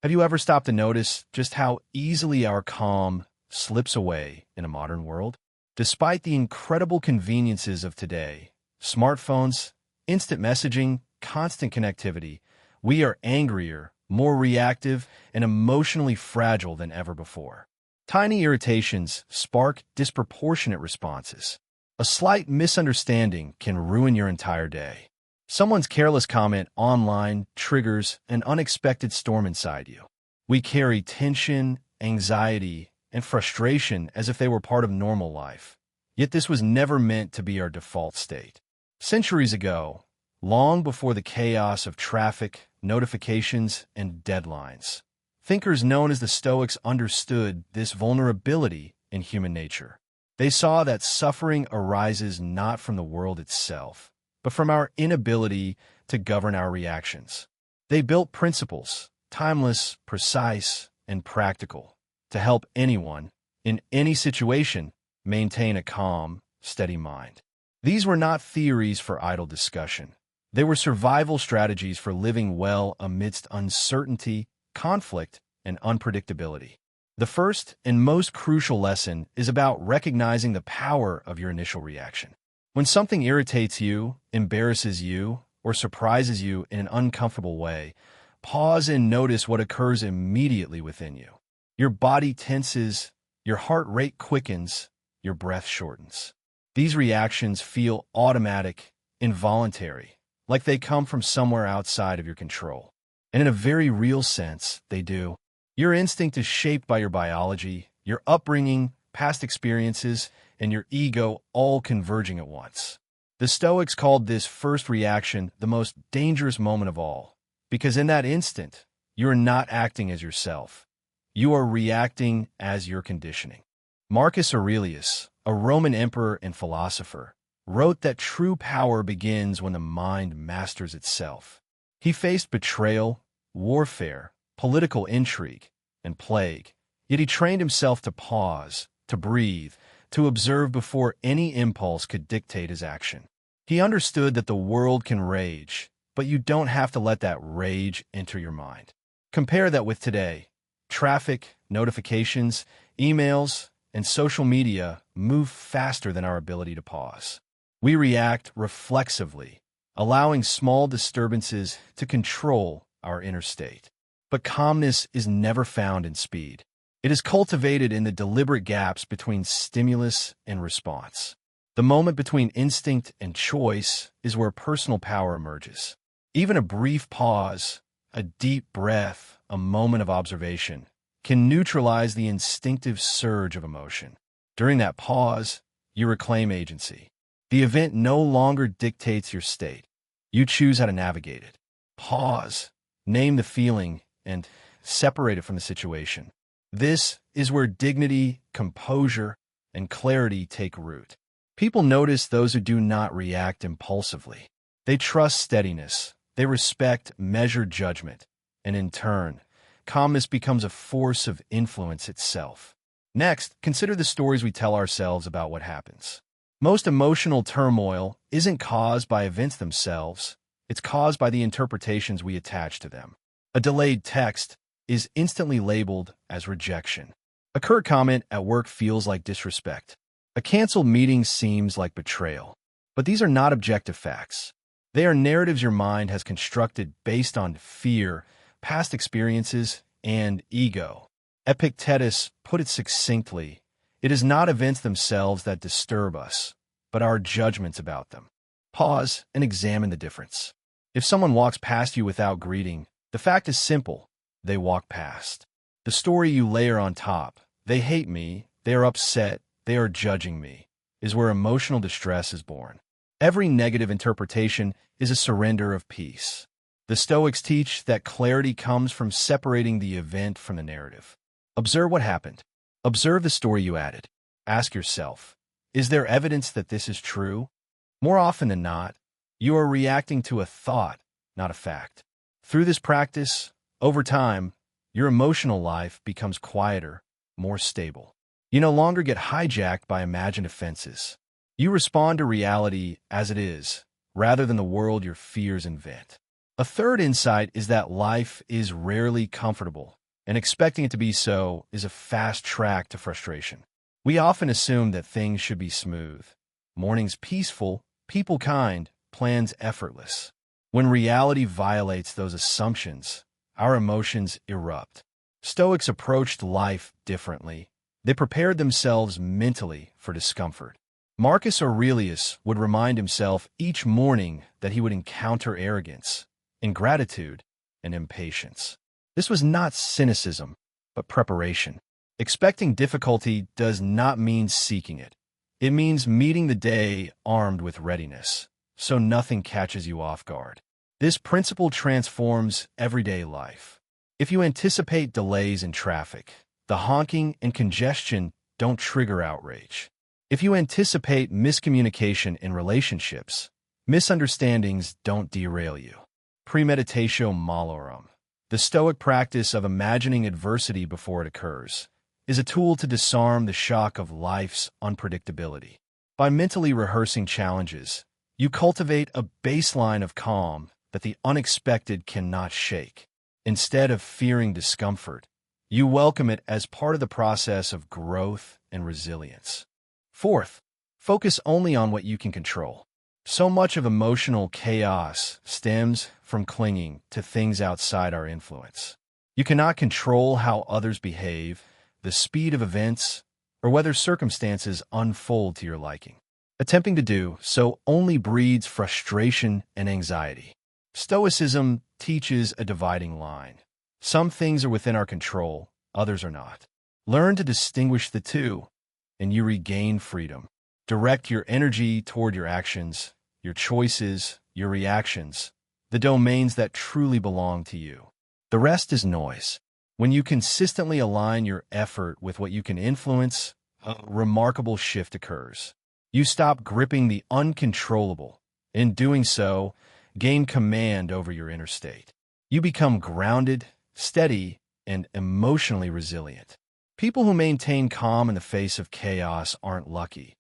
Have you ever stopped to notice just how easily our calm slips away in a modern world? Despite the incredible conveniences of today, smartphones, instant messaging, constant connectivity, we are angrier, more reactive, and emotionally fragile than ever before. Tiny irritations spark disproportionate responses. A slight misunderstanding can ruin your entire day. Someone's careless comment online triggers an unexpected storm inside you. We carry tension, anxiety, and frustration as if they were part of normal life. Yet this was never meant to be our default state. Centuries ago, long before the chaos of traffic, notifications, and deadlines, thinkers known as the Stoics understood this vulnerability in human nature. They saw that suffering arises not from the world itself, but from our inability to govern our reactions. They built principles, timeless, precise, and practical, to help anyone, in any situation, maintain a calm, steady mind. These were not theories for idle discussion. They were survival strategies for living well amidst uncertainty, conflict, and unpredictability. The first and most crucial lesson is about recognizing the power of your initial reaction. When something irritates you, embarrasses you, or surprises you in an uncomfortable way, pause and notice what occurs immediately within you. Your body tenses, your heart rate quickens, your breath shortens. These reactions feel automatic, involuntary, like they come from somewhere outside of your control. And in a very real sense, they do. Your instinct is shaped by your biology, your upbringing, past experiences, and your ego all converging at once. The Stoics called this first reaction the most dangerous moment of all, because in that instant, you are not acting as yourself. You are reacting as your conditioning. Marcus Aurelius, a Roman emperor and philosopher, wrote that true power begins when the mind masters itself. He faced betrayal, warfare, political intrigue, and plague, yet he trained himself to pause, to breathe, to observe before any impulse could dictate his action. He understood that the world can rage, but you don't have to let that rage enter your mind. Compare that with today. Traffic, notifications, emails, and social media move faster than our ability to pause. We react reflexively, allowing small disturbances to control our inner state. But calmness is never found in speed. It is cultivated in the deliberate gaps between stimulus and response. The moment between instinct and choice is where personal power emerges. Even a brief pause, a deep breath, a moment of observation, can neutralize the instinctive surge of emotion. During that pause, you reclaim agency. The event no longer dictates your state. You choose how to navigate it. Pause, name the feeling, and separate it from the situation. This is where dignity, composure, and clarity take root. People notice those who do not react impulsively. They trust steadiness. They respect measured judgment. And in turn, calmness becomes a force of influence itself. Next, consider the stories we tell ourselves about what happens. Most emotional turmoil isn't caused by events themselves. It's caused by the interpretations we attach to them. A delayed text is instantly labeled as rejection. A curt comment at work feels like disrespect. A canceled meeting seems like betrayal. But these are not objective facts. They are narratives your mind has constructed based on fear, past experiences, and ego. Epictetus put it succinctly, it is not events themselves that disturb us, but our judgments about them. Pause and examine the difference. If someone walks past you without greeting, the fact is simple, they walk past. The story you layer on top, they hate me, they are upset, they are judging me, is where emotional distress is born. Every negative interpretation is a surrender of peace. The Stoics teach that clarity comes from separating the event from the narrative. Observe what happened. Observe the story you added. Ask yourself, is there evidence that this is true? More often than not, you are reacting to a thought, not a fact. Through this practice, over time, your emotional life becomes quieter, more stable. You no longer get hijacked by imagined offenses. You respond to reality as it is, rather than the world your fears invent. A third insight is that life is rarely comfortable, and expecting it to be so is a fast track to frustration. We often assume that things should be smooth, mornings peaceful, people kind, plans effortless. When reality violates those assumptions, our emotions erupt. Stoics approached life differently. They prepared themselves mentally for discomfort. Marcus Aurelius would remind himself each morning that he would encounter arrogance, ingratitude, and impatience. This was not cynicism, but preparation. Expecting difficulty does not mean seeking it. It means meeting the day armed with readiness, so nothing catches you off guard. This principle transforms everyday life. If you anticipate delays in traffic, the honking and congestion don't trigger outrage. If you anticipate miscommunication in relationships, misunderstandings don't derail you. Premeditatio malorum, the Stoic practice of imagining adversity before it occurs, is a tool to disarm the shock of life's unpredictability. By mentally rehearsing challenges, you cultivate a baseline of calm that the unexpected cannot shake. Instead of fearing discomfort, you welcome it as part of the process of growth and resilience. Fourth, focus only on what you can control. So much of emotional chaos stems from clinging to things outside our influence. You cannot control how others behave, the speed of events, or whether circumstances unfold to your liking. Attempting to do so only breeds frustration and anxiety. Stoicism teaches a dividing line. Some things are within our control, others are not. Learn to distinguish the two, and you regain freedom. Direct your energy toward your actions, your choices, your reactions, the domains that truly belong to you. The rest is noise. When you consistently align your effort with what you can influence, a remarkable shift occurs. You stop gripping the uncontrollable. In doing so, gain command over your inner state. You become grounded, steady, and emotionally resilient. People who maintain calm in the face of chaos aren't lucky.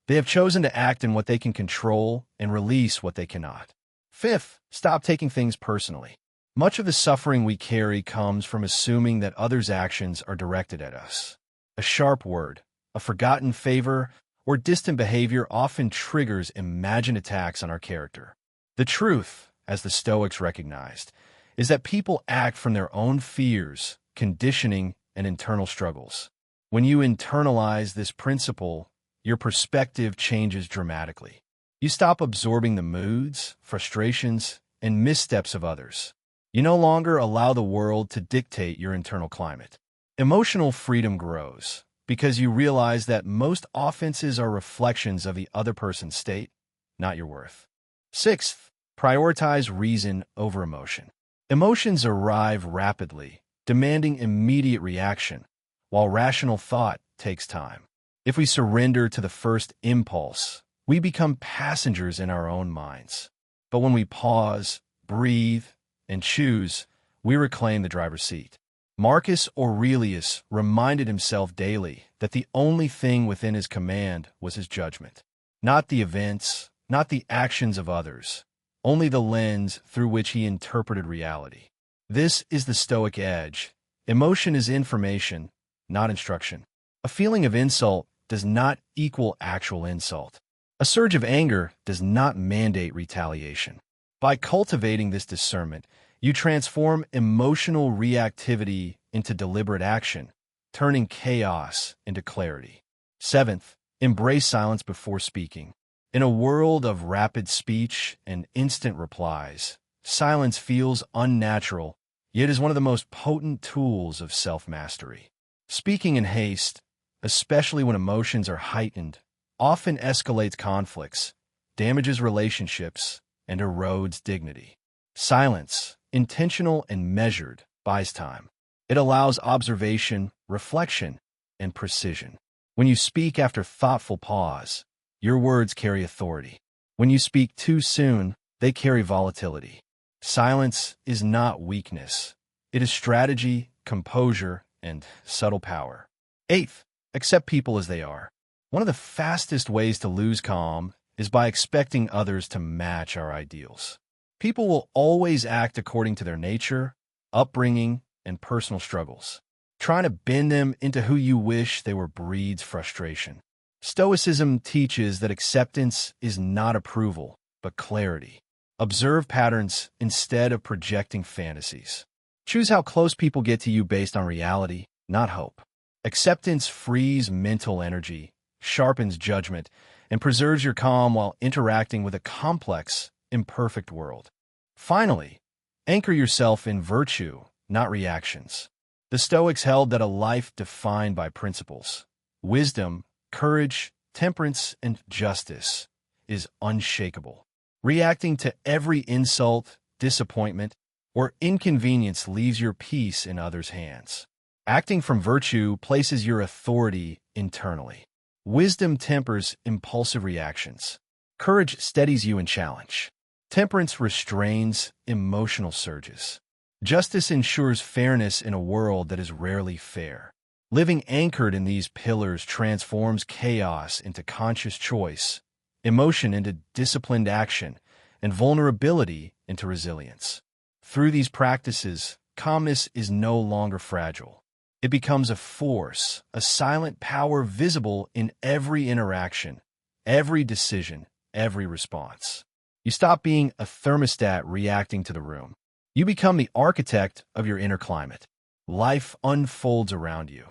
They have chosen to act in what they can control and release what they cannot. Fifth, stop taking things personally. Much of the suffering we carry comes from assuming that others' actions are directed at us. A sharp word, a forgotten favor, or distant behavior often triggers imagined attacks on our character. The truth, as the Stoics recognized, is that people act from their own fears, conditioning, and internal struggles. When you internalize this principle, your perspective changes dramatically. You stop absorbing the moods, frustrations, and missteps of others. You no longer allow the world to dictate your internal climate. Emotional freedom grows because you realize that most offenses are reflections of the other person's state, not your worth. Sixth, prioritize reason over emotion. Emotions arrive rapidly, demanding immediate reaction, while rational thought takes time. If we surrender to the first impulse, we become passengers in our own minds. But when we pause, breathe, and choose, we reclaim the driver's seat. Marcus Aurelius reminded himself daily that the only thing within his command was his judgment. Not the events, not the actions of others, only the lens through which he interpreted reality. This is the Stoic edge. Emotion is information, not instruction. A feeling of insult does not equal actual insult. A surge of anger does not mandate retaliation. By cultivating this discernment, you transform emotional reactivity into deliberate action, turning chaos into clarity. Seventh, embrace silence before speaking. In a world of rapid speech and instant replies, silence feels unnatural, yet is one of the most potent tools of self-mastery. Speaking in haste, especially when emotions are heightened, often escalates conflicts, damages relationships, and erodes dignity. Silence, intentional and measured, buys time. It allows observation, reflection, and precision. When you speak after thoughtful pause, your words carry authority. When you speak too soon, they carry volatility. Silence is not weakness. It is strategy, composure, and subtle power. Eighth, accept people as they are. One of the fastest ways to lose calm is by expecting others to match our ideals. People will always act according to their nature, upbringing, and personal struggles. Trying to bend them into who you wish they were breeds frustration. Stoicism teaches that acceptance is not approval, but clarity. Observe patterns instead of projecting fantasies. Choose how close people get to you based on reality, not hope. Acceptance frees mental energy, sharpens judgment, and preserves your calm while interacting with a complex, imperfect world. Finally, anchor yourself in virtue, not reactions. The Stoics held that a life defined by principles, wisdom, courage, temperance, and justice is unshakable. Reacting to every insult, disappointment, or inconvenience leaves your peace in others' hands. Acting from virtue places your authority internally. Wisdom tempers impulsive reactions. Courage steadies you in challenge. Temperance restrains emotional surges. Justice ensures fairness in a world that is rarely fair. Living anchored in these pillars transforms chaos into conscious choice, emotion into disciplined action, and vulnerability into resilience. Through these practices, calmness is no longer fragile. It becomes a force, a silent power visible in every interaction, every decision, every response. You stop being a thermostat reacting to the room. You become the architect of your inner climate. Life unfolds around you,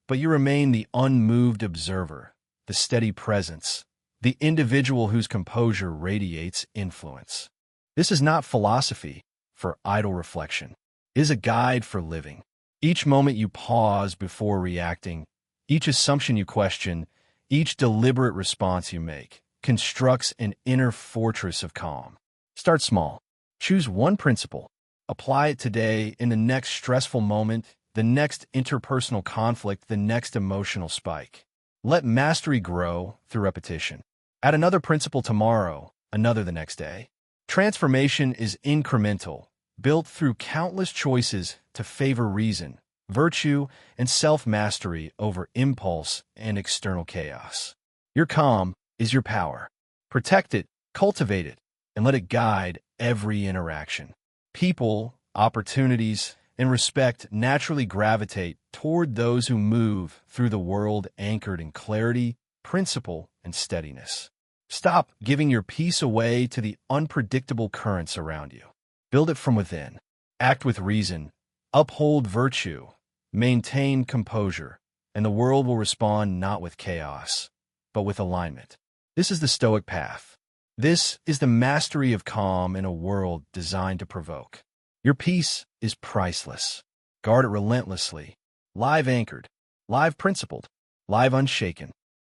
but you remain the unmoved observer, the steady presence, the individual whose composure radiates influence. This is not philosophy for idle reflection. It is a guide for living. Each moment you pause before reacting, each assumption you question, each deliberate response you make, constructs an inner fortress of calm. Start small. Choose one principle. Apply it today in the next stressful moment, the next interpersonal conflict, the next emotional spike. Let mastery grow through repetition. Add another principle tomorrow, another the next day. Transformation is incremental, built through countless choices to favor reason, virtue, and self-mastery over impulse and external chaos. Your calm is your power. Protect it, cultivate it, and let it guide every interaction. People, opportunities, and respect naturally gravitate toward those who move through the world anchored in clarity, principle, and steadiness. Stop giving your peace away to the unpredictable currents around you. Build it from within. Act with reason. Uphold virtue. Maintain composure. And the world will respond not with chaos, but with alignment. This is the Stoic path. This is the mastery of calm in a world designed to provoke. Your peace is priceless. Guard it relentlessly. Live anchored, live principled, live unshaken.